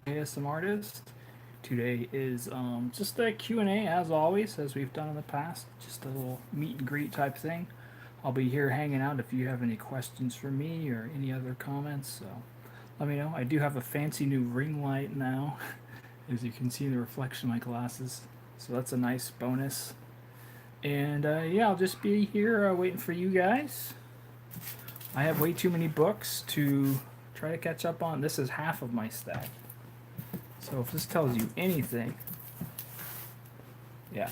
ASM Artist. Today is just a Q&A as always, as we've done in the past. Just a little meet and greet type thing. I'll be here hanging out if you have any questions for me or any other comments. So let me know. I do have a fancy new ring light now, as you can see in the reflection of my glasses. So that's a nice bonus. And yeah, I'll just be here waiting for you guys. I have way too many books to try to catch up on. This is half of my stack. So if this tells you anything, yeah.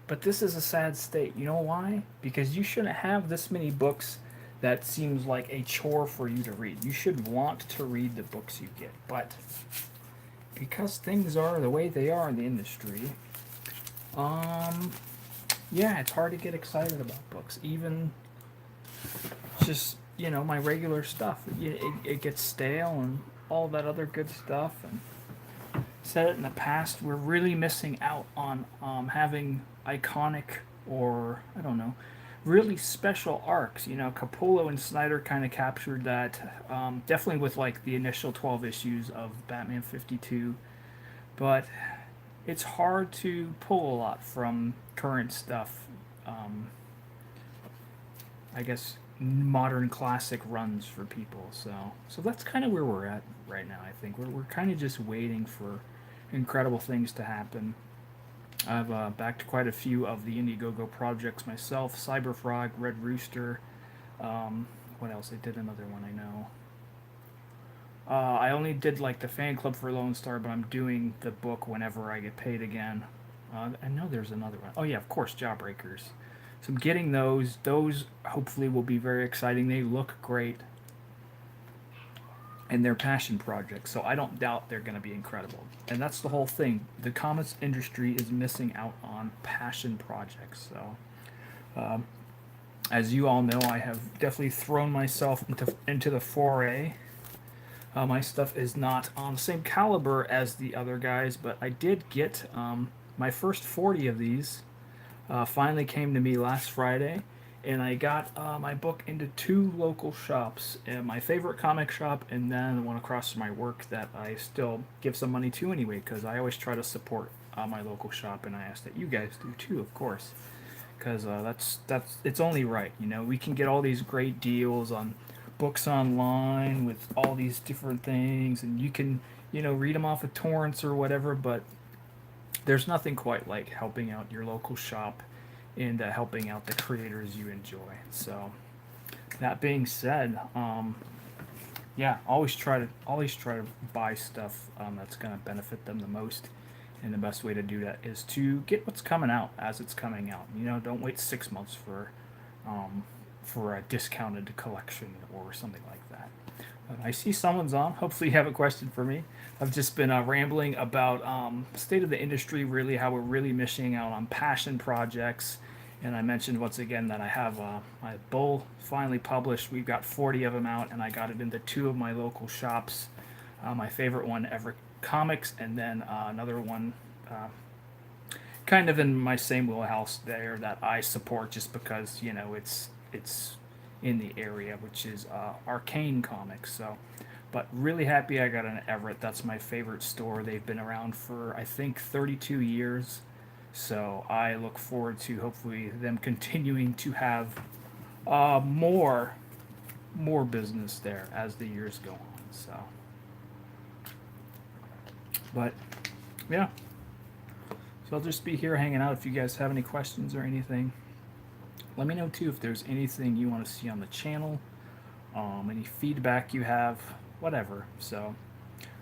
But this is a sad state. You know why? Because you shouldn't have this many books that seems like a chore for you to read. You should want to read the books you get. But because things are the way they are in the industry, um, yeah, it's hard to get excited about books. Even just, my regular stuff. It gets stale and all that other good stuff. And said it in the past, we're really missing out on having iconic or, I don't know, really special arcs. Capullo and Snyder kind of captured that, definitely with like the initial 12 issues of Batman 52. But it's hard to pull a lot from current stuff. Um, I guess modern classic runs for people. So that's kind of where we're at right now. I think we're kind of just waiting for incredible things to happen. I've backed quite a few of the Indiegogo projects myself. Cyberfrog, Red Rooster. What else? I did another one I know. I only did like the fan club for Lone Star, but I'm doing the book whenever I get paid again. I know there's another one. Oh yeah, of course, Jawbreakers. So I'm getting those. Those hopefully will be very exciting. They look great, and they're passion projects. So I don't doubt they're going to be incredible. And that's the whole thing. The comics industry is missing out on passion projects. So, as you all know, I have definitely thrown myself into the foray. My stuff is not on the same caliber as the other guys, but I did get my first 40 of these. Finally came to me last Friday, and I got my book into two local shops. My favorite comic shop, and then the one across from my work that I still give some money to anyway, because I always try to support my local shop, and I ask that you guys do too, of course, because that's it's only right. We can get all these great deals on books online with all these different things, and you can read them off of torrents or whatever, but there's nothing quite like helping out your local shop and helping out the creators you enjoy. So that being said, yeah, always try to buy stuff that's gonna benefit them the most. And the best way to do that is to get what's coming out as it's coming out. Don't wait 6 months for a discounted collection or something like that. I see someone's on. Hopefully, you have a question for me. I've just been rambling about state of the industry, really how we're really missing out on passion projects. And I mentioned once again that I have my Bull finally published. We've got 40 of them out, and I got it into two of my local shops. My favorite one, Ever Comics, and then another one kind of in my same wheelhouse there that I support just because it's in the area, which is Arcane Comics. So, but really happy I got an Everett. That's my favorite store. They've been around for I think 32 years. So I look forward to hopefully them continuing to have more business there as the years go on. So, but yeah, so I'll just be here hanging out. If you guys have any questions or anything, let me know too if there's anything you want to see on the channel, any feedback you have, whatever. So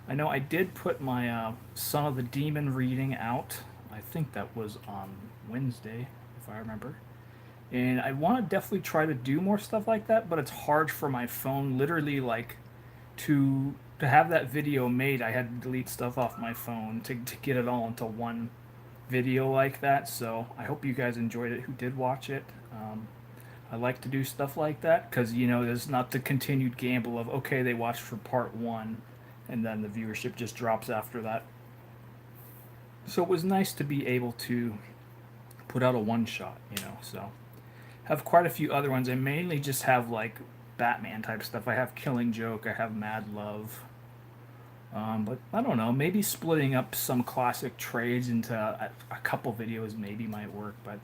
I know I did put my Son of the Demon reading out. I think that was on Wednesday, if I remember. And I want to definitely try to do more stuff like that, but it's hard for my phone. Literally, like to have that video made, I had to delete stuff off my phone to get it all into one video like that. So I hope you guys enjoyed it who did watch it. I like to do stuff like that because there's not the continued gamble of okay, they watched for part one, and then the viewership just drops after that. So it was nice to be able to put out a one shot. So have quite a few other ones. I mainly just have like Batman type stuff. I have Killing Joke. I have Mad Love. But I don't know. Maybe splitting up some classic trades into a couple videos maybe might work. But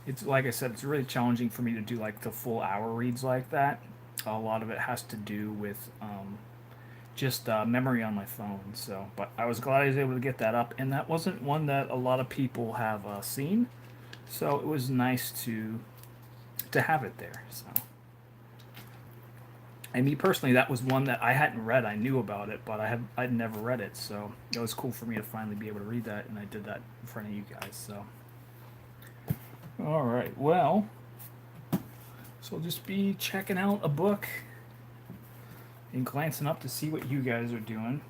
it's like I said, it's really challenging for me to do like the full hour reads like that. A lot of it has to do with just memory on my phone. So, but I was glad I was able to get that up, and that wasn't one that a lot of people have seen. So it was nice to have it there. So. And me personally, that was one that I hadn't read. I knew about it, but I'd never read it, so it was cool for me to finally be able to read that, and I did that in front of you guys. So, all right, well, so I'll just be checking out a book and glancing up to see what you guys are doing.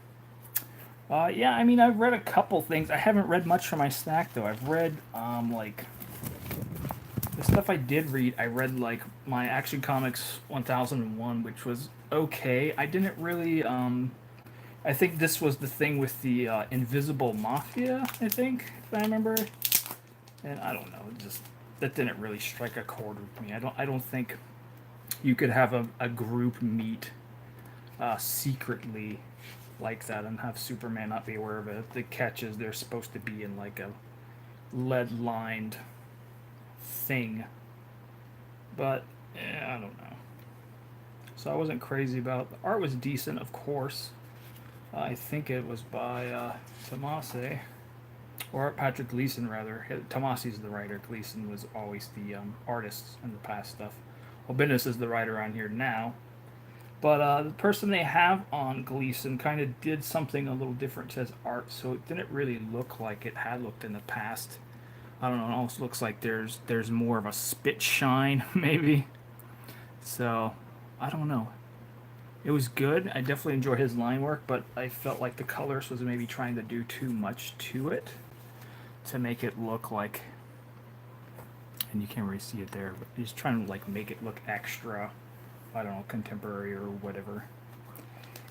Yeah, I mean, I've read a couple things. I haven't read much from my stack though. I've read like the stuff I did read. I read like my Action Comics 1001, which was okay. I didn't really. I think this was the thing with the Invisible Mafia. I think if I remember, and I don't know. Just that didn't really strike a chord with me. I don't think you could have a group meet secretly like that and have Superman not be aware of it. The catch is they're supposed to be in like a lead lined thing, but I don't know. So I wasn't crazy about it. The art was decent, of course. I think it was by Tomase, or Patrick Gleason rather. Tomasi's the writer. Gleason was always the artist in the past stuff. Well, Bendis is the writer on here now. But the person they have on Gleason kind of did something a little different to his art, so it didn't really look like it had looked in the past. I don't know. It almost looks like there's more of a spit shine, maybe. So I don't know. It was good. I definitely enjoy his line work, but I felt like the colorist was maybe trying to do too much to it to make it look like, and you can't really see it there, but he's trying to like make it look extra, I don't know, contemporary or whatever.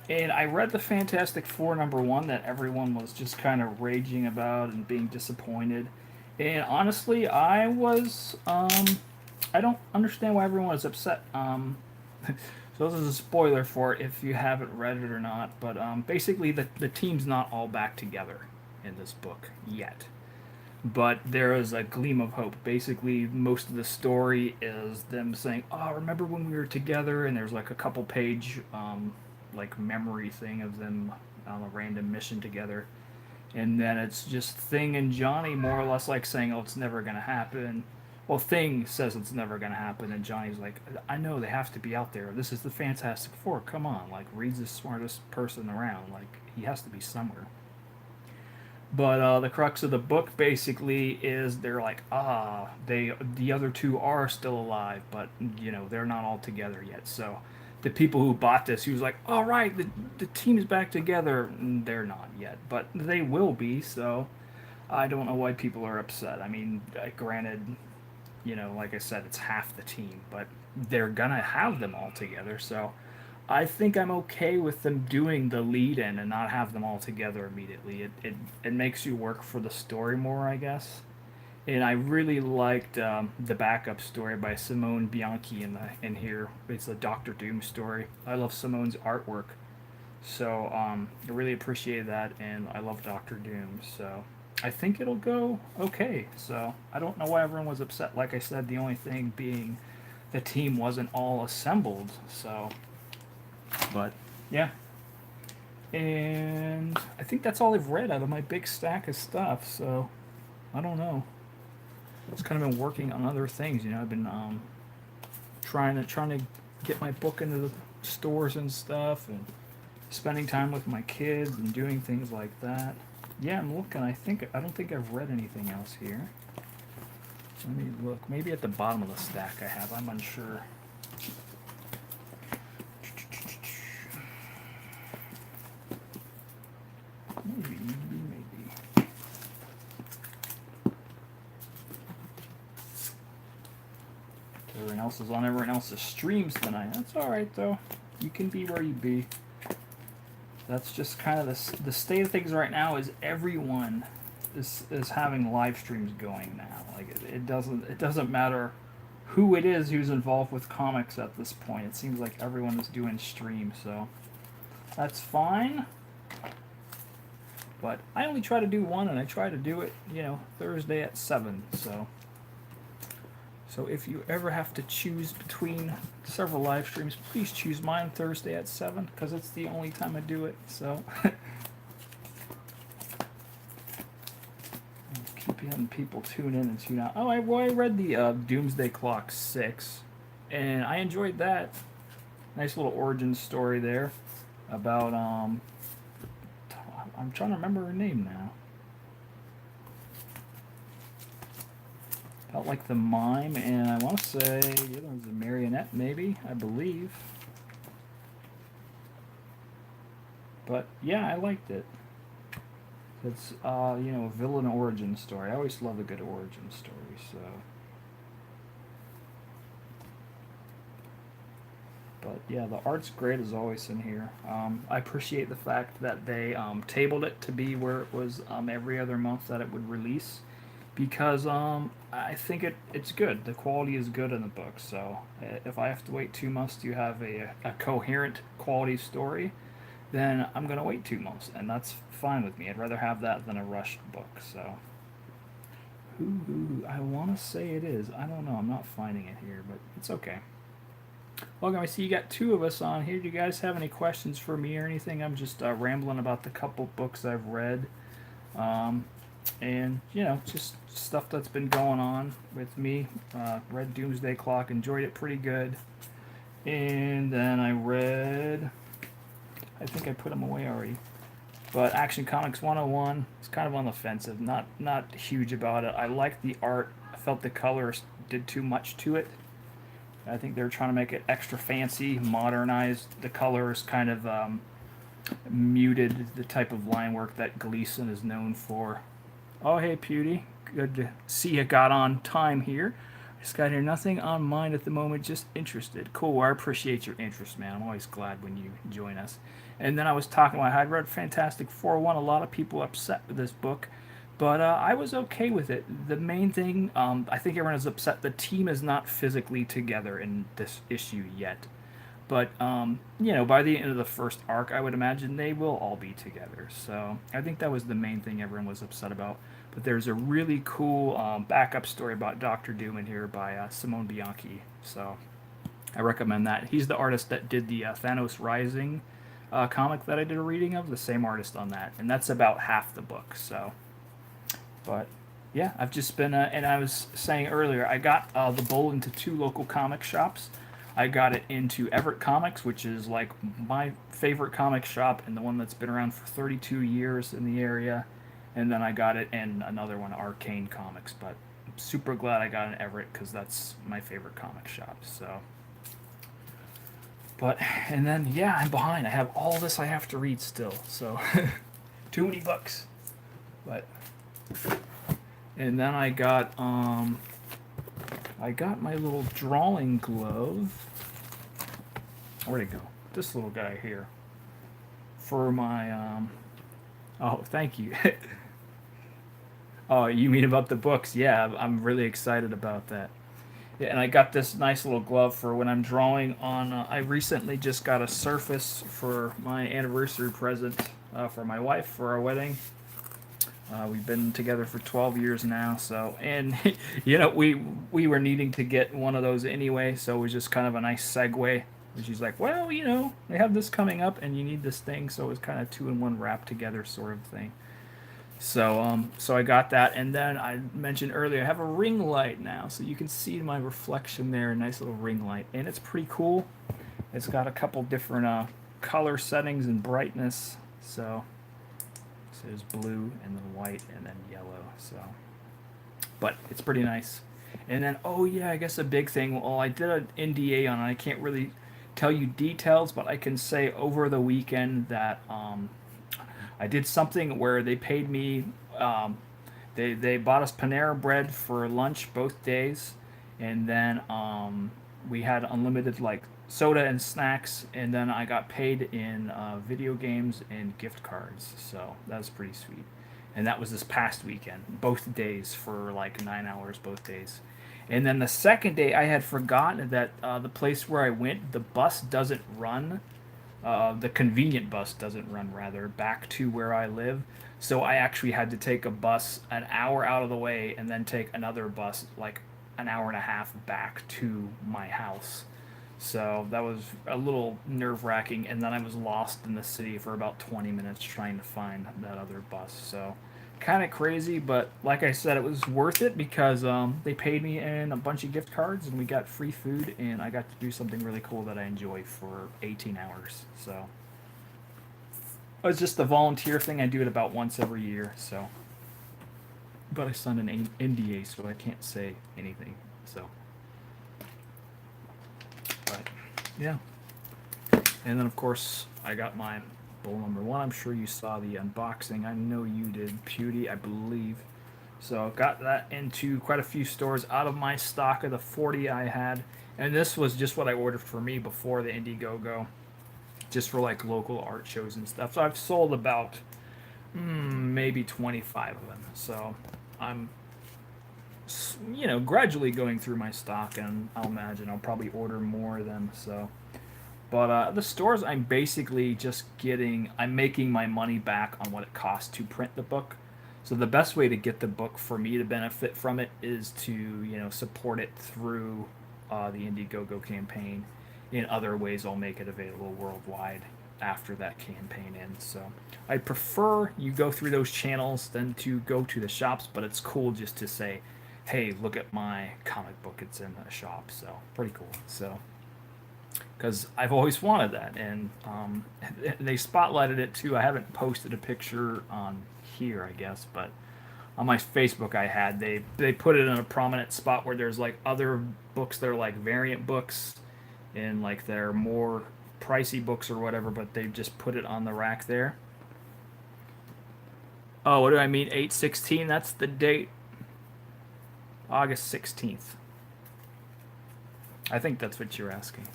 And I read the Fantastic Four #1 that everyone was just kind of raging about and being disappointed. And honestly, I was, I don't understand why everyone is upset. So this is a spoiler for it if you haven't read it or not. But basically, the team's not all back together in this book yet. But there is a gleam of hope. Basically, most of the story is them saying, "Oh, remember when we were together?" And there's like a couple page, like memory thing of them on a random mission together. And then it's just Thing and Johnny more or less like saying, "Oh, it's never gonna happen." Well, Thing says it's never gonna happen, and Johnny's like, "I know they have to be out there. This is the Fantastic Four. Come on, like Reed's the smartest person around. Like he has to be somewhere." But the crux of the book basically is they're like, the other two are still alive, but you know they're not all together yet. So the people who bought this, he was like, all right, the team is back together. They're not yet, but they will be. So I don't know why people are upset. I mean, granted, you know, like I said, it's half the team, but they're gonna have them all together. So I think I'm okay with them doing the lead in and not have them all together immediately. It makes you work for the story more, I guess. And I really liked the backup story by Simone Bianchi in here. It's a Doctor Doom story. I love Simone's artwork, so I really appreciate that, and I love Doctor Doom. So I think it'll go okay. So I don't know why everyone was upset. Like I said, the only thing being the team wasn't all assembled. So, but yeah. And I think that's all I've read out of my big stack of stuff. So I don't know. It's kind of been working on other things, you know. I've been trying to get my book into the stores and stuff, and spending time with my kids and doing things like that. Yeah, I'm looking. I don't think I've read anything else here. Let me look. Maybe at the bottom of the stack I have. I'm unsure. Maybe. Everyone else is on everyone else's streams tonight. That's alright, though. You can be where you be. That's just kind of the state of things right now is everyone is having live streams going now. Like it doesn't matter who it is who's involved with comics at this point. It seems like everyone is doing streams, so that's fine. But I only try to do one, and I try to do it, Thursday at 7. So if you ever have to choose between several live streams, please choose mine Thursday at 7, because it's the only time I do it. So keep having people tune in and tune out. Oh, I read the Doomsday Clock 6, and I enjoyed that. Nice little origin story there about I'm trying to remember her name now. Felt like the mime, and I want to say the other one's a marionette, maybe, I believe. But yeah, I liked it. It's a villain origin story. I always love a good origin story, so. But yeah, the art's great as always in here. I appreciate the fact that they tabled it to be where it was every other month that it would release, because I think it's good. The quality is good in the book. So if I have to wait 2 months to have a coherent quality story, then I'm gonna wait 2 months, and that's fine with me. I'd rather have that than a rushed book. So who I want to say it is. I don't know. I'm not finding it here, but it's okay. Well, I see you got 2 of us on here. Do you guys have any questions for me or anything? I'm just rambling about the couple books I've read. And, just stuff that's been going on with me. Read Doomsday Clock, enjoyed it pretty good. And then I read, I think I put them away already. But Action Comics 101, it's kind of on the offensive. Not huge about it. I liked the art. I felt the colors did too much to it. I think they're trying to make it extra fancy, modernized the colors, kind of muted the type of line work that Gleason is known for. Oh, hey, Pewdie. Good to see you got on time here. I just got here. Nothing on mind at the moment, just interested. Cool, I appreciate your interest, man. I'm always glad when you join us. And then I was talking about, I'd read Fantastic Four 1. A lot of people upset with this book. But I was okay with it. The main thing, I think everyone is upset. The team is not physically together in this issue yet. But, by the end of the first arc, I would imagine they will all be together. So I think that was the main thing everyone was upset about. But there's a really cool backup story about Doctor Doom in here by Simone Bianchi. So I recommend that. He's the artist that did the Thanos Rising comic that I did a reading of, the same artist on that. And that's about half the book, so. But yeah, I've just been, and I was saying earlier, I got the Bull into 2 local comic shops. I got it into Everett Comics, which is like my favorite comic shop and the one that's been around for 32 years in the area. And then I got it in another one, Arcane Comics. But I'm super glad I got it in Everett because that's my favorite comic shop. So, but, and then, yeah, I'm behind. I have all this I have to read still. So, too many books. But. And then I got my little drawing glove. Where'd it go? This little guy here. For my oh, thank you. Oh, you mean about the books? Yeah, I'm really excited about that. Yeah, and I got this nice little glove for when I'm drawing on. I recently just got a Surface for my anniversary present for my wife for our wedding. We've been together for 12 years now, so, and we were needing to get one of those anyway, so it was just kind of a nice segue. She's like, well, they have this coming up, and you need this thing, so it was kind of 2-in-1 wrapped together sort of thing. So I got that, and then I mentioned earlier I have a ring light now, so you can see my reflection there, a nice little ring light, and it's pretty cool. It's got a couple different color settings and brightness, so there's blue and then white and then yellow. So, but it's pretty nice. And then, oh yeah, I guess a big thing. Well, I did an NDA on it. I can't really tell you details, but I can say over the weekend that I did something where they paid me. They bought us Panera bread for lunch both days, and then we had unlimited soda and snacks, and then I got paid in video games and gift cards. So that was pretty sweet. And that was this past weekend, both days for 9 hours, both days. And then the second day, I had forgotten that the place where I went, the bus doesn't run the convenient bus doesn't run, rather, back to where I live. So I actually had to take a bus an hour out of the way and then take another bus like an hour and a half back to my house. So that was a little nerve wracking. And then I was lost in the city for about 20 minutes trying to find that other bus. So kind of crazy, but like I said, it was worth it because they paid me in a bunch of gift cards and we got free food and I got to do something really cool that I enjoy for 18 hours. So it was just a volunteer thing. I do it about once every year. So, but I signed an NDA, so I can't say anything. So, but yeah. And then of course I got my bowl number one. I'm sure you saw the unboxing. I know you did, Pewdie, I believe. So got that into quite a few stores out of my stock of the 40 I had. And this was just what I ordered for me before the Indiegogo, just for like local art shows and stuff. So I've sold about maybe 25 of them. So I'm, gradually going through my stock, and I'll imagine I'll probably order more of them. So, but the stores, I'm basically just I'm making my money back on what it costs to print the book. So the best way to get the book for me to benefit from it is to, support it through the Indiegogo campaign. In other ways, I'll make it available worldwide after that campaign ends. So I prefer you go through those channels than to go to the shops, but it's cool just to say, hey, look at my comic book. It's in a shop. So pretty cool. So because I've always wanted that, and they spotlighted it too. I haven't posted a picture on here, I guess, but on my Facebook they put it in a prominent spot where there's like other books that are like variant books, and like they're more pricey books or whatever, but they've just put it on the rack there. Oh, what do I mean? 8/16? That's the date. August 16th. I think that's what you're asking.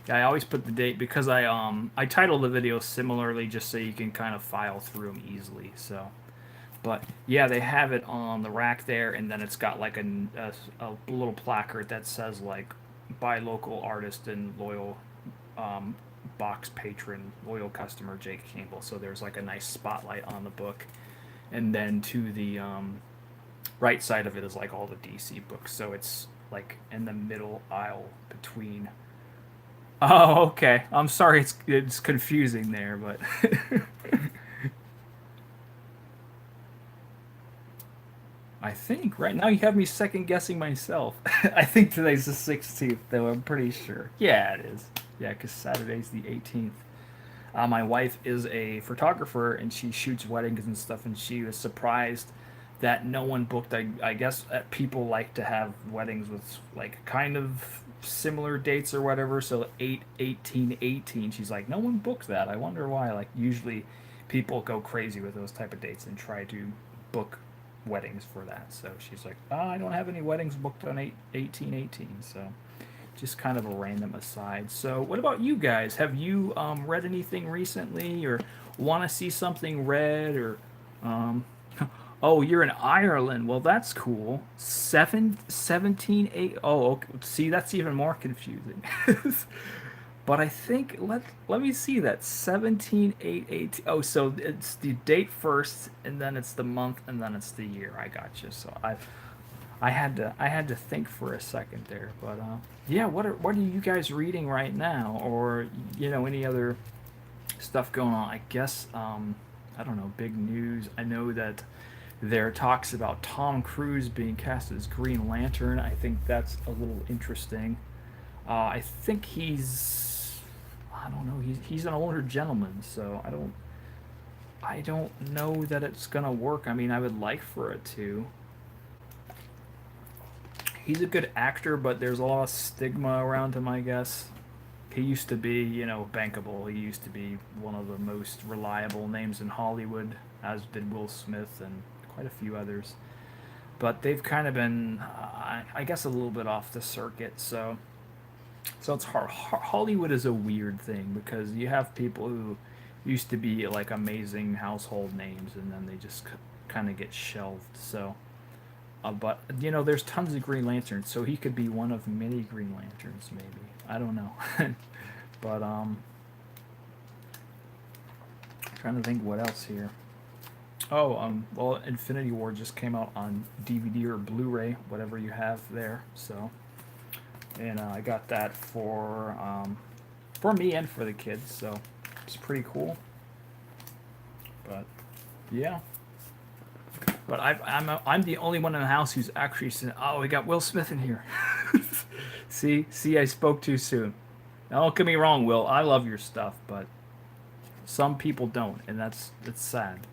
Yeah, I always put the date because I titled the video similarly just so you can kind of file through them easily. So, but yeah, they have it on the rack there, and then it's got like a little placard that says like buy local artist and loyal um, box patron, loyal customer Jake Campbell. So there's like a nice spotlight on the book, and then to the right side of it is like all the DC books. So it's like in the middle aisle between. Oh, okay. I'm sorry, it's confusing there, but I think right now you have me second guessing myself. I think today's the 16th, though. I'm pretty sure. Yeah, it is. Yeah, because Saturday's the 18th. My wife is a photographer and she shoots weddings and stuff, and she was surprised that no one booked. I guess people like to have weddings with like kind of similar dates or whatever. So 8/18/18. She's like, no one booked that. I wonder why. Like usually people go crazy with those type of dates and try to book weddings for that. So she's like, oh, I don't have any weddings booked on 8/18/18. So just kind of a random aside. So, what about you guys? Have you read anything recently, or want to see something read, or um, oh, you're in Ireland. Well, that's cool. 17/8. Oh, okay. See, that's even more confusing. But I think let me see that 17/8/18. Oh, so it's the date first, and then it's the month, and then it's the year. I got you. So I had to think for a second there, but yeah. What are you guys reading right now, or any other stuff going on? I guess I don't know. Big news. I know that there are talks about Tom Cruise being cast as Green Lantern. I think that's a little interesting. I think I don't know. He's an older gentleman, so I don't know that it's gonna work. I mean, I would like for it to. He's a good actor, but there's a lot of stigma around him, I guess. He used to be, bankable. He used to be one of the most reliable names in Hollywood, as did Will Smith and quite a few others. But they've kind of been, I guess, a little bit off the circuit. So it's hard. Hollywood is a weird thing because you have people who used to be like amazing household names, and then they just kind of get shelved. So. But there's tons of Green Lanterns, so he could be one of many Green Lanterns, maybe. I don't know, but trying to think what else here. Oh, well, Infinity War just came out on DVD or Blu-ray, whatever you have there. So, and I got that for me and for the kids. So, it's pretty cool. But yeah, but I'm the only one in the house who's actually seen. Oh, we got Will Smith in here. See, I spoke too soon. Now, don't get me wrong, Will. I love your stuff, but some people don't, and it's sad.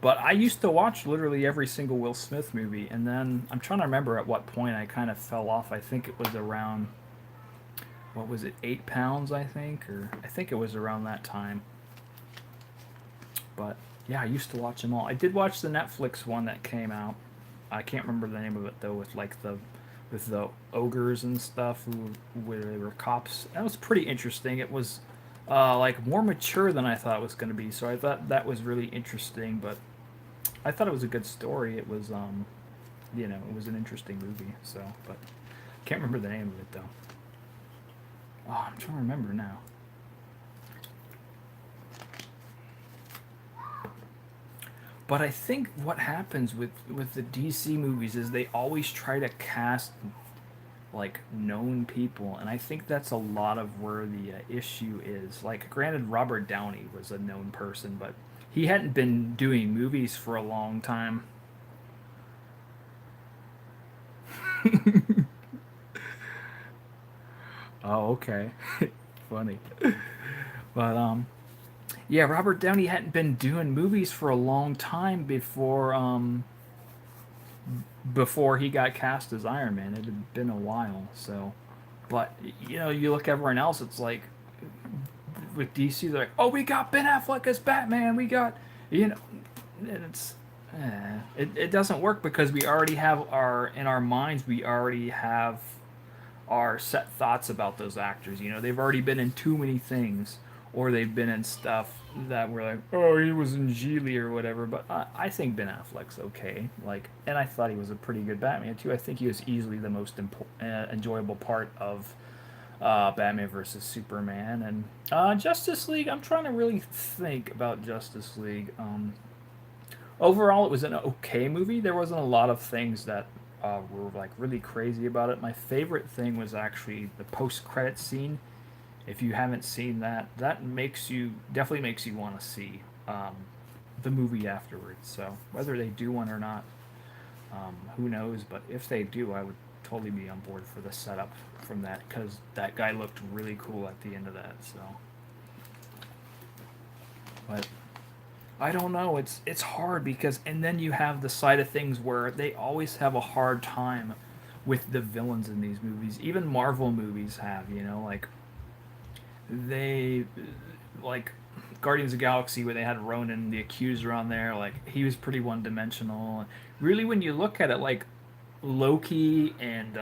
But I used to watch literally every single Will Smith movie, and then I'm trying to remember at what point I kind of fell off. I think it was around, what was it, 8 pounds, I think, or I think it was around that time. But yeah, I used to watch them all. I did watch the Netflix one that came out. I can't remember the name of it though, with the ogres and stuff who where they were cops. That was pretty interesting. It was like more mature than I thought it was going to be, so I thought that was really interesting. But I thought it was a good story. It was it was an interesting movie. So, but can't remember the name of it though. Oh, I'm trying to remember now. But I think what happens with the DC movies is they always try to cast like known people, and I think that's a lot of where the issue is. Like, granted, Robert Downey was a known person, but he hadn't been doing movies for a long time. Oh, okay, funny. But yeah, Robert Downey hadn't been doing movies for a long time before he got cast as Iron Man. It had been a while, so. But you look at everyone else. It's like with DC, they're like, "Oh, we got Ben Affleck as Batman. We got, you know," and it doesn't work because we already have our in our minds. We already have our set thoughts about those actors. They've already been in too many things, or they've been in stuff that we're like, oh, he was in Geely or whatever. But I think Ben Affleck's okay. Like, and I thought he was a pretty good Batman too. I think he was easily the most enjoyable part of Batman versus Superman and Justice League. I'm trying to really think about Justice League. Overall, it was an okay movie. There wasn't a lot of things that were like really crazy about it. My favorite thing was actually the post-credit scene. If you haven't seen that, that definitely makes you want to see the movie afterwards. So whether they do one or not, who knows? But if they do, I would totally be on board for the setup from that because that guy looked really cool at the end of that. So, but I don't know. It's hard because and then you have the side of things where they always have a hard time with the villains in these movies. Even Marvel movies have, like they like Guardians of the Galaxy where they had Ronan the Accuser on there. Like he was pretty one dimensional. Really, when you look at it, like Loki and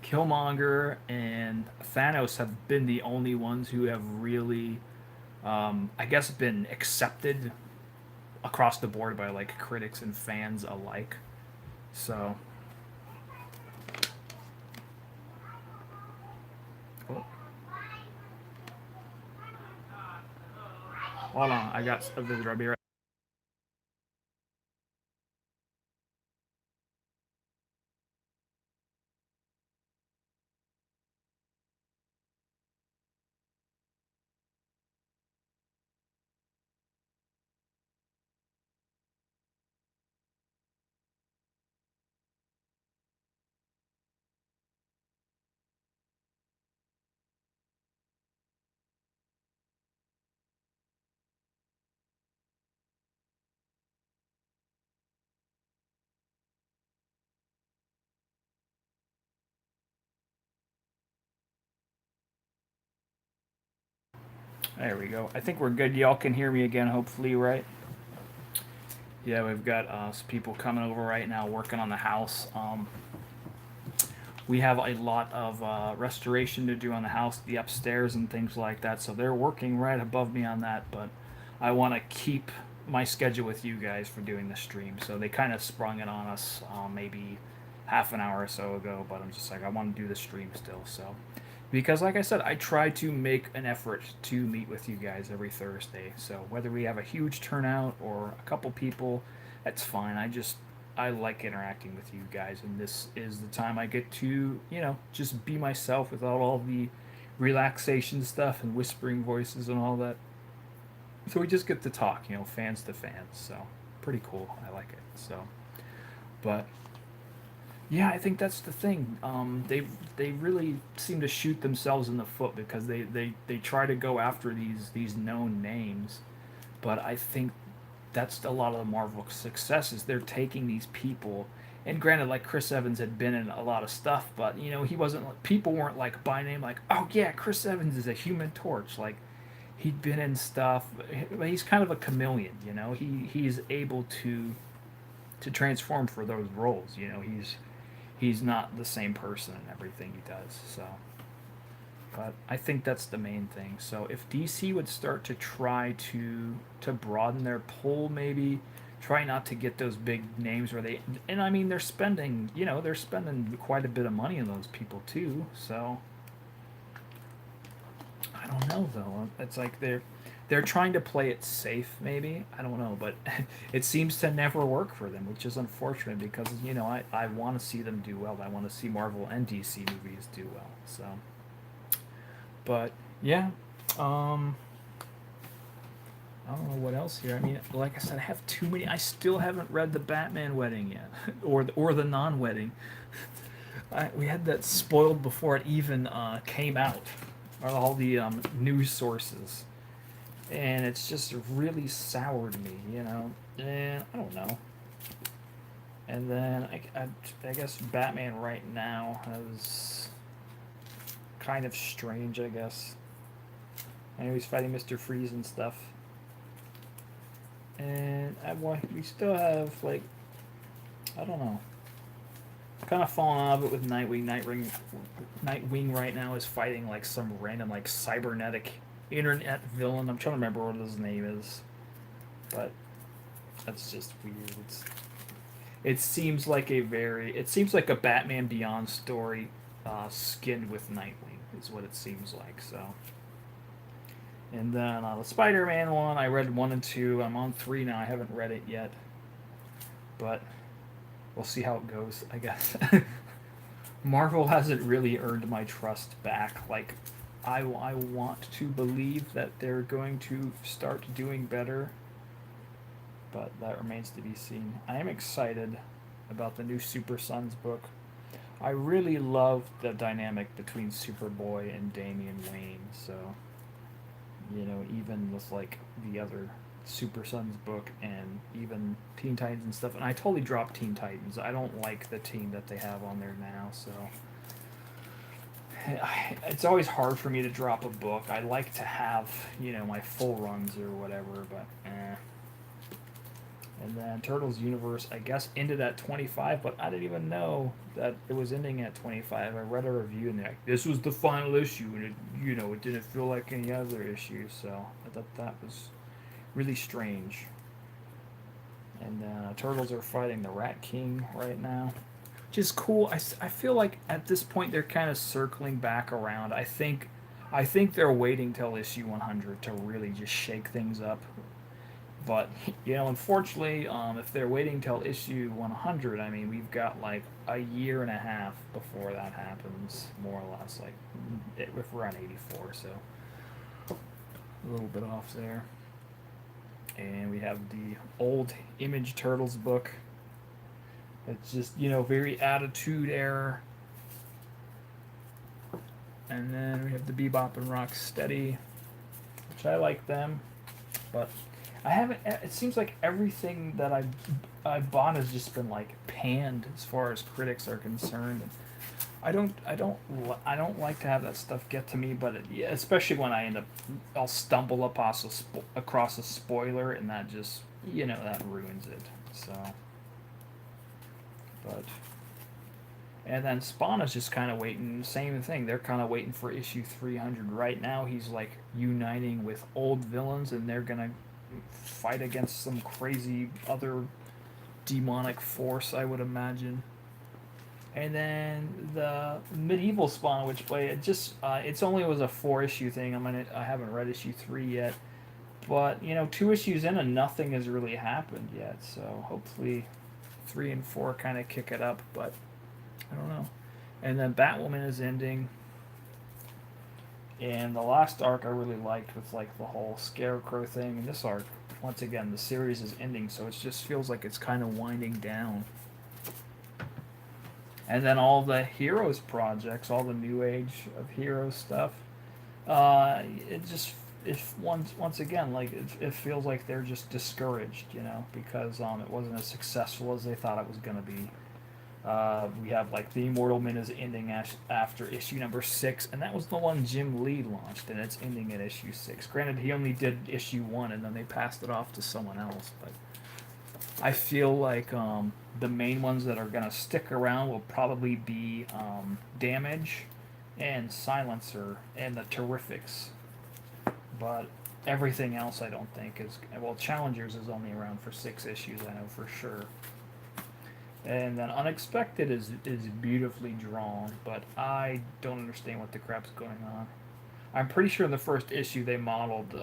Killmonger and Thanos have been the only ones who have really, I guess, been accepted across the board by like critics and fans alike. So, oh, hold on, I got a visitor. I'll be right. There we go. I think we're good. Y'all can hear me again, hopefully, right? Yeah, we've got some people coming over right now working on the house. We have a lot of restoration to do on the house, the upstairs and things like that. So they're working right above me on that. But I want to keep my schedule with you guys for doing the stream. So they kind of sprung it on us maybe half an hour or so ago. But I'm just like, I want to do the stream still. So because like I said, I try to make an effort to meet with you guys every Thursday. So whether we have a huge turnout or a couple people, that's fine. I like interacting with you guys, and this is the time I get to just be myself without all the relaxation stuff and whispering voices and all that. So we just get to talk, fans to fans. So pretty cool. I like it. So, but yeah, I think that's the thing. They really seem to shoot themselves in the foot because they try to go after these known names, but I think that's a lot of the Marvel success is they're taking these people. And granted, like Chris Evans had been in a lot of stuff, but he wasn't. People weren't like by name, like, oh yeah, Chris Evans is a Human Torch. Like he'd been in stuff. He's kind of a chameleon, He's able to transform for those roles. He's not the same person in everything he does. So, but I think that's the main thing. So if DC would start to try to broaden their pull, maybe try not to get those big names where they and I mean they're spending quite a bit of money on those people too. So I don't know though. It's like they're trying to play it safe, maybe. I don't know, but it seems to never work for them, which is unfortunate because I want to see them do well. I want to see Marvel and DC movies do well. So, but yeah, um, I don't know what else here. I mean, like I said, I have too many. I still haven't read the Batman wedding yet, or the non-wedding. We had that spoiled before it even came out, or all the news sources, and it's just really soured me. And I don't know. And then I guess Batman right now is kind of strange. I guess I know he's fighting Mr. Freeze and stuff, and we still have like I don't know. Kind of falling out of it with Nightwing. Nightwing right now is fighting like some random like cybernetic internet villain. I'm trying to remember what his name is, but that's just weird. It seems like a Batman Beyond story, skinned with Nightwing is what it seems like. So, and then the Spider-Man one, I read 1 and 2. I'm on 3 now. I haven't read it yet, but we'll see how it goes. I guess Marvel hasn't really earned my trust back. Like, I want to believe that they're going to start doing better, but that remains to be seen. I am excited about the new Super Sons book. I really love the dynamic between Superboy and Damian Wayne. So, even with like the other Super Sons book and even Teen Titans and stuff. And I totally dropped Teen Titans. I don't like the team that they have on there now. So it's always hard for me to drop a book. I like to have my full runs or whatever, but And then Turtles Universe, I guess, ended at 25, but I didn't even know that it was ending at 25. I read a review and they're like, this was the final issue, and it didn't feel like any other issue. So I thought that was really strange. And then Turtles are fighting the Rat King right now, which is cool. I feel like at this point they're kind of circling back around. I think they're waiting till issue 100 to really just shake things up. But unfortunately, if they're waiting till issue 100, I mean, we've got like a year and a half before that happens, more or less. Like if we're on 84, so a little bit off there. And we have the old Image Turtles book. It's just very attitude error. And then we have the Bebop and Rocksteady, which I like them, but I haven't. It seems like everything that I bought has just been like panned as far as critics are concerned. And I don't like to have that stuff get to me, but yeah, especially when I'll stumble across a spoiler, and that just that ruins it. So, but and then Spawn is just kind of waiting. Same thing. They're kind of waiting for issue 300 right now. He's like uniting with old villains, and they're gonna fight against some crazy other demonic force, I would imagine. And then the medieval Spawn Witchblade, it's only was a 4 issue thing. I haven't read issue 3 yet, but 2 issues in and nothing has really happened yet. So hopefully 3 and 4 kind of kick it up, but I don't know. And then Batwoman is ending, and the last arc I really liked with like the whole Scarecrow thing. And this arc, once again, the series is ending, so it just feels like it's kind of winding down. And then all the Heroes projects, all the New Age of Heroes stuff, it just once again like it feels like they're just discouraged, because it wasn't as successful as they thought it was going to be. We have like the Immortal Men is ending after issue number 6, and that was the one Jim Lee launched, and it's ending at issue 6. Granted, he only did issue 1, and then they passed it off to someone else, but I feel like the main ones that are going to stick around will probably be Damage and Silencer and the Terrifics. But everything else I don't think is... Well, Challengers is only around for 6 issues, I know for sure. And then Unexpected is beautifully drawn, but I don't understand what the crap's going on. I'm pretty sure in the first issue they modeled...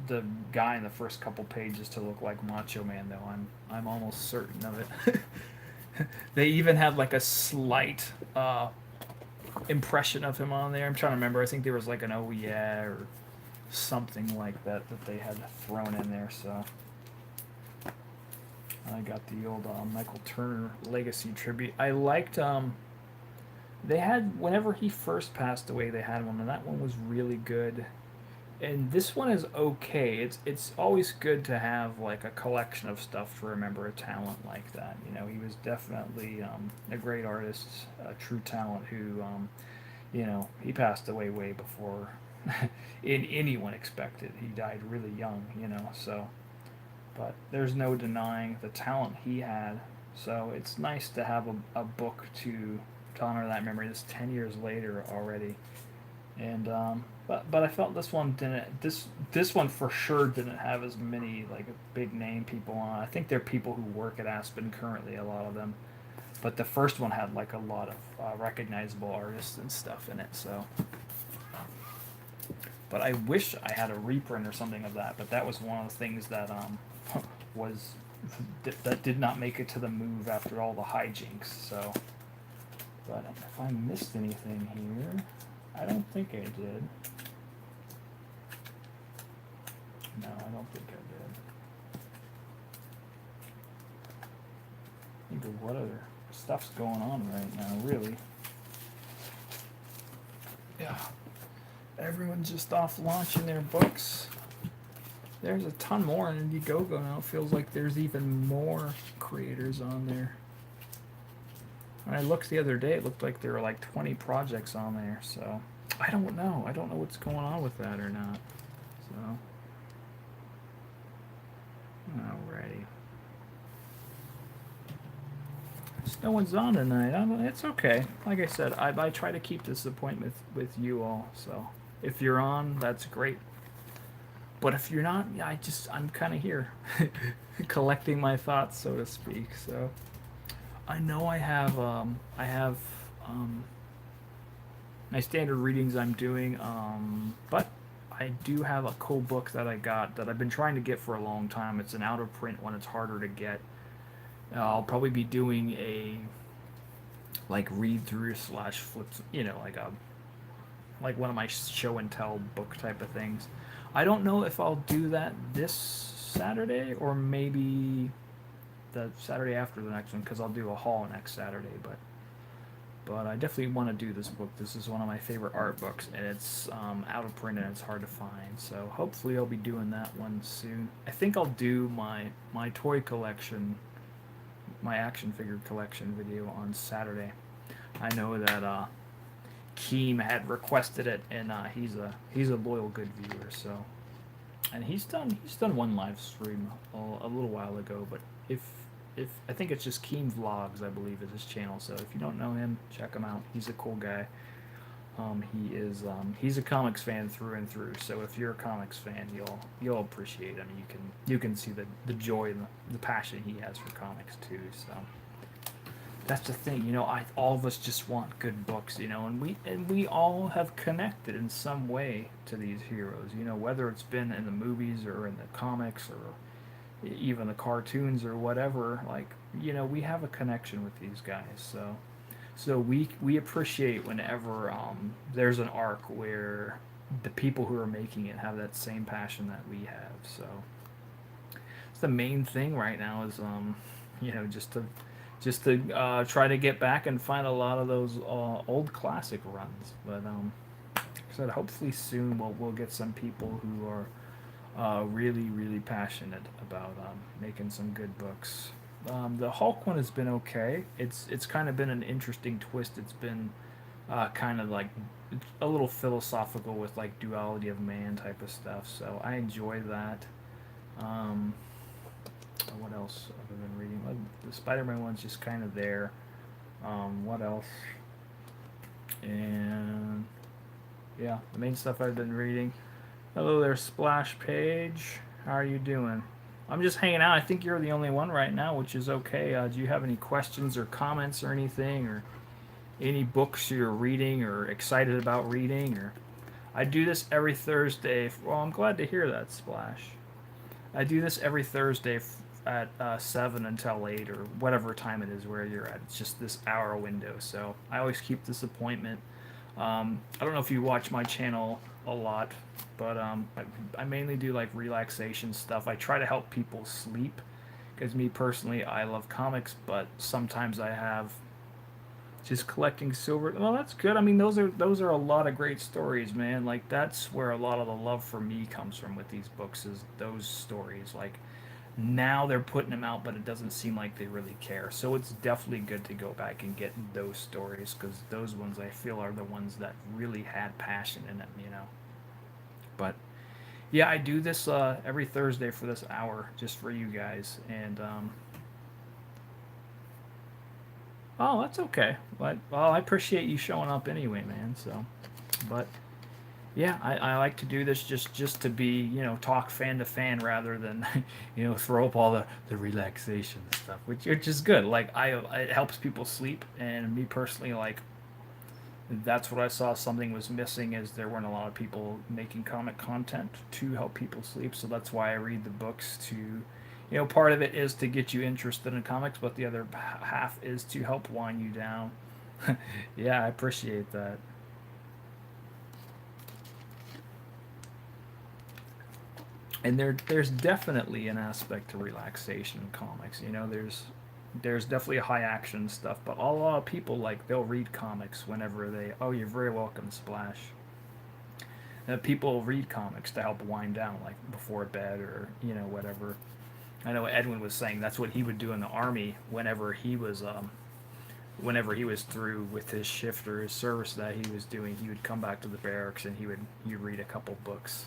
the guy in the first couple pages to look like Macho Man, though. I'm almost certain of it. They even had like a slight impression of him on there. I'm trying to remember. I think there was like an "oh yeah" or something like that they had thrown in there. So I got the old Michael Turner Legacy tribute. I liked they had, whenever he first passed away, they had one, and that one was really good. And this one is okay. It's always good to have like a collection of stuff to remember a talent like that. He was definitely a great artist, a true talent who, he passed away way before anyone expected. He died really young, so. But there's no denying the talent he had. So it's nice to have a book to honor that memory. This 10 years later already. And but I felt this one didn't. This one for sure didn't have as many like big name people on. I think they're people who work at Aspen currently, a lot of them. But the first one had like a lot of recognizable artists and stuff in it. So, but I wish I had a reprint or something of that. But that was one of the things that was that did not make it to the move after all the hijinks. So, but if I missed anything here. I don't think I did. No, I don't think I did. Think of what other stuff's going on right now, really. Yeah. Everyone's just off launching their books. There's a ton more on Indiegogo now. It feels like there's even more creators on there. When I looked the other day, it looked like there were like 20 projects on there, so I don't know. I don't know what's going on with that or not. So, alrighty. Just no one's on tonight. It's okay. Like I said, I try to keep this appointment with you all, so if you're on, that's great. But if you're not, I'm kind of here, collecting my thoughts, so to speak, so... I know I have my standard readings I'm doing, but I do have a cool book that I got that I've been trying to get for a long time. It's an out of print one. It's harder to get. I'll probably be doing a like read through / flip, like one of my show and tell book type of things. I don't know if I'll do that this Saturday or maybe the Saturday after the next one, because I'll do a haul next Saturday, but I definitely want to do this book. This is one of my favorite art books, and it's out of print and it's hard to find, so hopefully I'll be doing that one soon. I think I'll do my toy collection, my action figure collection video on Saturday. I know that Keem had requested it, and he's a loyal good viewer, so, and he's done one live stream a little while ago, but if I think it's just Keem Vlogs, I believe, is his channel. So if you don't know him, check him out. He's a cool guy. He's a comics fan through and through. So if you're a comics fan, you'll appreciate him. You can see the joy and the passion he has for comics too. So, that's the thing, all of us just want good books, and we all have connected in some way to these heroes, whether it's been in the movies or in the comics or even the cartoons or whatever. Like, we have a connection with these guys, so we appreciate whenever there's an arc where the people who are making it have that same passion that we have. So it's the main thing right now is just to try to get back and find a lot of those old classic runs. But like I said, hopefully soon we'll get some people who are really really passionate about making some good books. The Hulk one has been okay. It's kind of been an interesting twist. It's been kind of like a little philosophical with like duality of man type of stuff. So I enjoy that. Um, what else have I been reading? Well, the Spider-Man one's just kind of there. What else? And yeah, the main stuff I've been reading. Hello there, Splash Page. How are you doing? I'm just hanging out. I think you're the only one right now, which is okay. Do you have any questions or comments or anything, or any books you're reading or excited about reading? Or I do this every Thursday. Well, I'm glad to hear that, Splash. I do this every Thursday at 7 until 8 or whatever time it is where you're at. It's just this hour window. So I always keep this appointment. I don't know if you watch my channel a lot, but I mainly do like relaxation stuff. I try to help people sleep because me personally, I love comics, but sometimes I have just collecting silver. Well, that's good. I mean, those are a lot of great stories, man. Like that's where a lot of the love for me comes from with these books is those stories. Like now they're putting them out, but it doesn't seem like they really care. So it's definitely good to go back and get those stories because those ones I feel are the ones that really had passion in them. But yeah, I do this every Thursday for this hour just for you guys, and oh, that's okay. But well, I appreciate you showing up anyway, man. So, but yeah, I like to do this just to be talk fan to fan rather than throw up all the relaxation stuff, which is good. Like it helps people sleep, and me personally, like that's what I saw something was missing is there weren't a lot of people making comic content to help people sleep. So that's why I read the books to part of it is to get you interested in comics, but the other half is to help wind you down. Yeah, I appreciate that. And there's definitely an aspect to relaxation in comics. There's definitely high action stuff, but a lot of people like they'll read comics whenever they. Oh, you're very welcome, Splash. People read comics to help wind down, like before bed or whatever. I know Edwin was saying that's what he would do in the army whenever he was through with his shift or his service that he was doing. He would come back to the barracks and he'd read a couple books.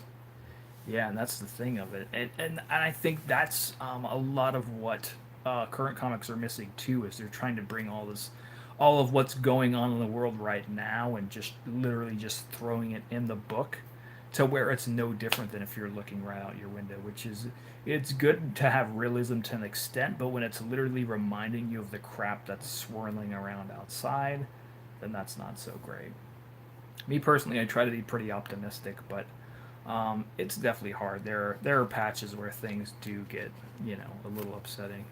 Yeah, and that's the thing of it, and I think that's a lot of what current comics are missing too. Is they're trying to bring all of what's going on in the world right now, and just literally just throwing it in the book, to where it's no different than if you're looking right out your window. Which is, it's good to have realism to an extent, but when it's literally reminding you of the crap that's swirling around outside, then that's not so great. Me personally, I try to be pretty optimistic, but it's definitely hard. There are patches where things do get a little upsetting.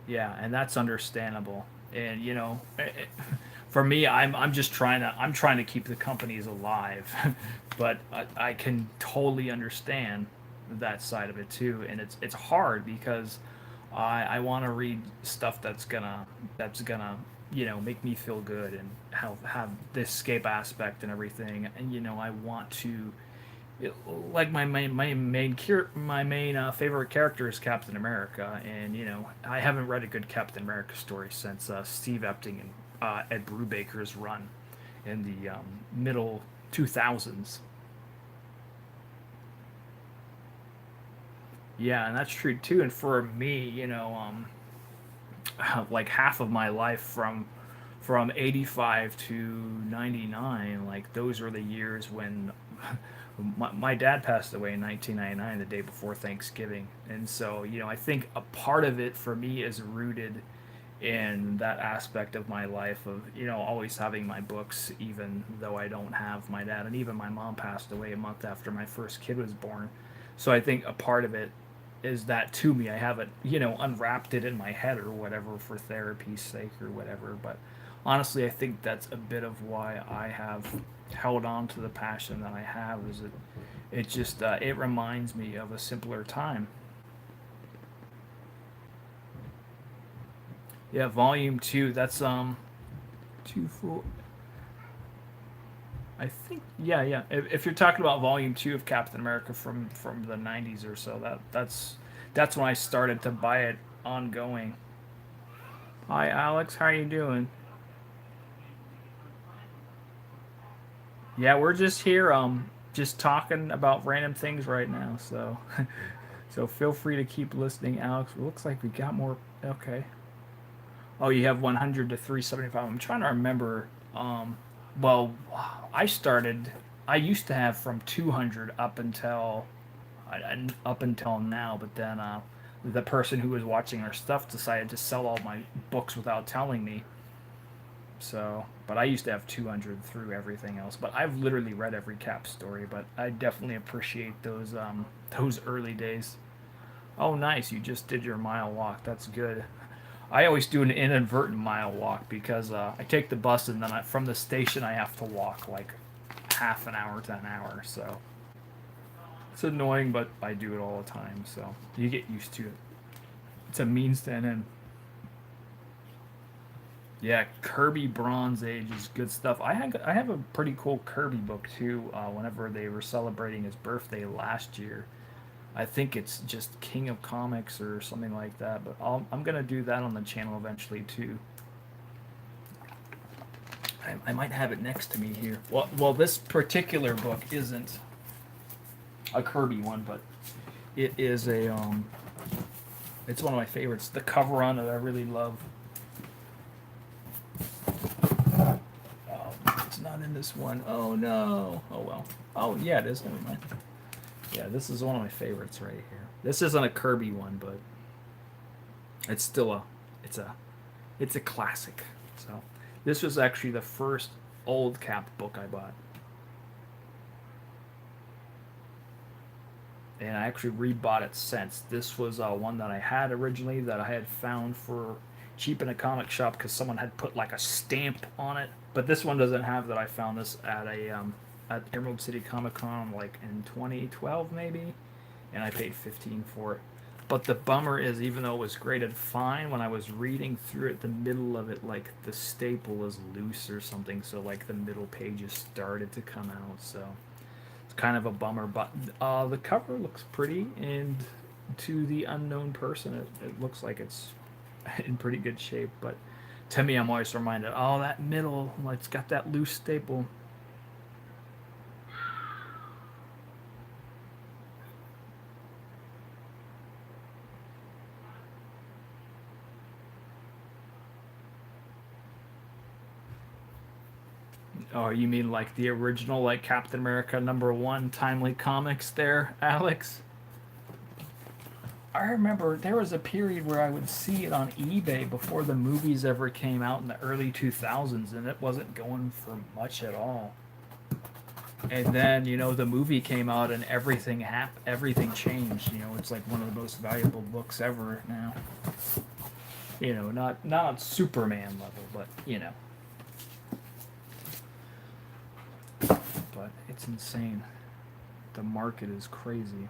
Yeah, and that's understandable. And for me, I'm trying to keep the companies alive, but I can totally understand that side of it too. And it's hard because I want to read stuff that's gonna make me feel good and have this escape aspect and everything. And I want to like my main favorite character is Captain America, and I haven't read a good Captain America story since Steve Epting and Ed Brubaker's run in the middle 2000s. Yeah, and that's true too. And for me, like half of my life from 85 to 99, like those were the years when my dad passed away in 1999, the day before Thanksgiving. And so I think a part of it for me is rooted in that aspect of my life of, always having my books, even though I don't have my dad. And even my mom passed away a month after my first kid was born. So I think a part of it is that to me. I haven't, unwrapped it in my head or whatever for therapy's sake or whatever. But honestly, I think that's a bit of why I have held on to the passion that I have. Is it just it reminds me of a simpler time. Yeah, volume two. That's two four. I think yeah. If you're talking about volume two of Captain America from the '90s or so, that's when I started to buy it ongoing. Hi Alex, how are you doing? Yeah, we're just here just talking about random things right now. So so feel free to keep listening, Alex. It looks like we got more. Okay. Oh, you have 100 to 375. I'm trying to remember. Well, I started. I used to have from 200 up until now, but then the person who was watching our stuff decided to sell all my books without telling me. So, but I used to have 200 through everything else. But I've literally read every Cap story. But I definitely appreciate those early days. Oh, nice! You just did your mile walk. That's good. I always do an inadvertent mile walk because I take the bus and then from the station I have to walk like half an hour to an hour. So it's annoying, but I do it all the time. So you get used to it. It's a means to an end. Yeah, Kirby Bronze Age is good stuff. I have a pretty cool Kirby book too. Whenever they were celebrating his birthday last year, I think it's just King of Comics or something like that. But I'm gonna do that on the channel eventually too. I might have it next to me here. Well, this particular book isn't a Kirby one, but it is it's one of my favorites. The cover on it I really love. It's not in this one. Oh no. Oh well. Oh yeah, it is. Never mind. Yeah, this is one of my favorites right here. This isn't a Kirby one, but it's still it's a it's a classic. So this was actually the first old Cap book I bought, and I actually rebought it since. This was one that I had originally that I had found for cheap in a comic shop because someone had put like a stamp on it. But this one doesn't have that. I found this at Emerald City Comic Con like in 2012 maybe, and I paid 15 for it. But the bummer is, even though it was graded fine, when I was reading through it, the middle of it, like the staple was loose or something, so like the middle pages started to come out. So it's kind of a bummer. But the cover looks pretty, and to the unknown person, it looks like it's in pretty good shape. But to me, I'm always reminded, oh, that middle, like, it's got that loose staple. Oh, you mean like the original, like Captain America #1 Timely Comics there, Alex? I remember there was a period where I would see it on eBay before the movies ever came out in the early 2000s, and it wasn't going for much at all. And then, the movie came out and everything changed. It's like one of the most valuable books ever now. Not Superman level, but but it's insane. The market is crazy.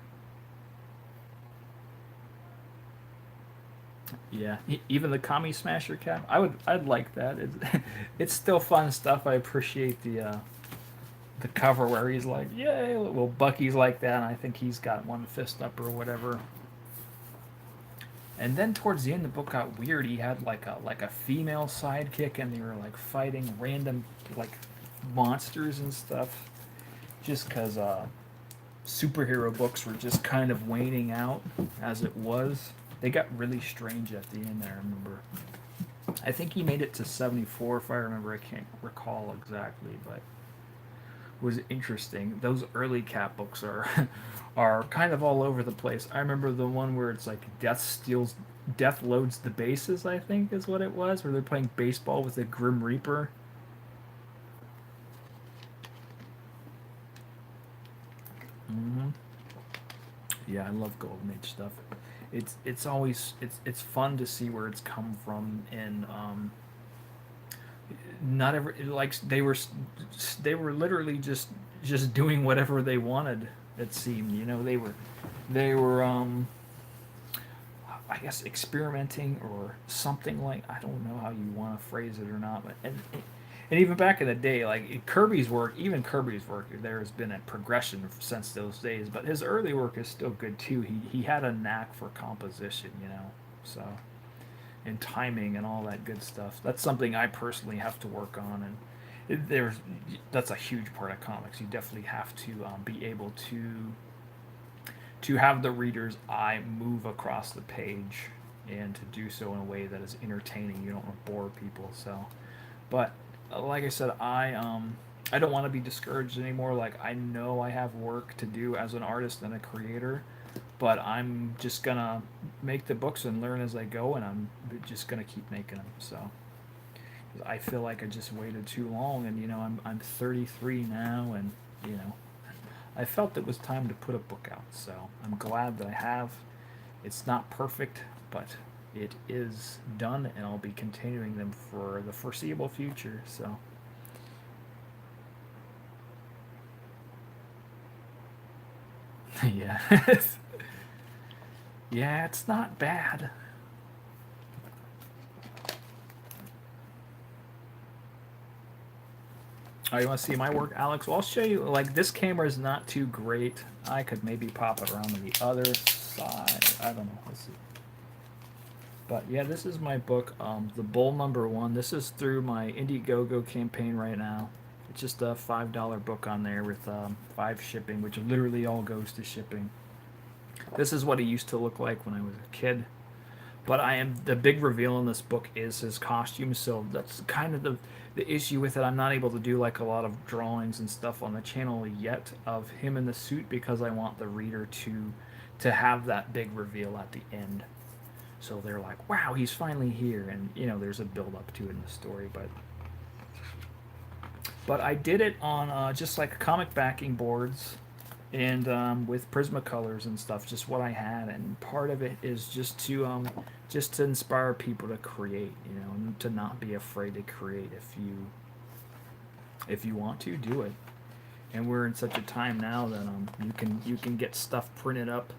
Yeah, even the Kami Smasher cap. I'd like that. It's still fun stuff. I appreciate the cover where he's like, "Yay!" Well, Bucky's like that, and I think he's got one fist up or whatever. And then towards the end, the book got weird. He had like a female sidekick, and they were like fighting random like monsters and stuff. Just because superhero books were just kind of waning out as it was. They got really strange at the end. I remember. I think he made it to 74, if I remember. I can't recall exactly, but was interesting. Those early cat books are are kind of all over the place. I remember the one where it's like death loads the bases, I think is what it was, where they're playing baseball with the Grim Reaper. Hmm. Yeah, I love Golden Age stuff. It's always it's fun to see where it's come from, and not every like they were literally just doing whatever they wanted. It seemed, they were I guess experimenting or something, like, I don't know how you want to phrase it or not, but and even back in the day, like Kirby's work, there has been a progression since those days. But his early work is still good too. He had a knack for composition, so, and timing and all that good stuff. That's something I personally have to work on, and there's that's a huge part of comics. You definitely have to be able to have the reader's eye move across the page, and to do so in a way that is entertaining. You don't want to bore people. So, but like I said, I don't want to be discouraged anymore. Like, I know I have work to do as an artist and a creator, but I'm just gonna make the books and learn as I go, and I'm just gonna keep making them. So I feel like I just waited too long, and I'm 33 now, and I felt it was time to put a book out. So I'm glad that I have. It's not perfect, but it is done, and I'll be continuing them for the foreseeable future. So, yeah. Yeah, it's not bad. Oh, you want to see my work, Alex? Well, I'll show you. Like, this camera is not too great. I could maybe pop it around to the other side. I don't know. Let's see. But yeah, this is my book, The Bull Number One. This is through my Indiegogo campaign right now. It's just a $5 book on there with 5 shipping, which literally all goes to shipping. This is what he used to look like when I was a kid. But the big reveal in this book is his costume, so that's kind of the issue with it. I'm not able to do like a lot of drawings and stuff on the channel yet of him in the suit, because I want the reader to have that big reveal at the end. So they're like, "Wow, he's finally here," and there's a build up to it in the story. But I did it on just like comic backing boards, and with Prismacolors and stuff, just what I had. And part of it is just to inspire people to create, and to not be afraid to create. If you want to do it, and we're in such a time now that you can get stuff printed up.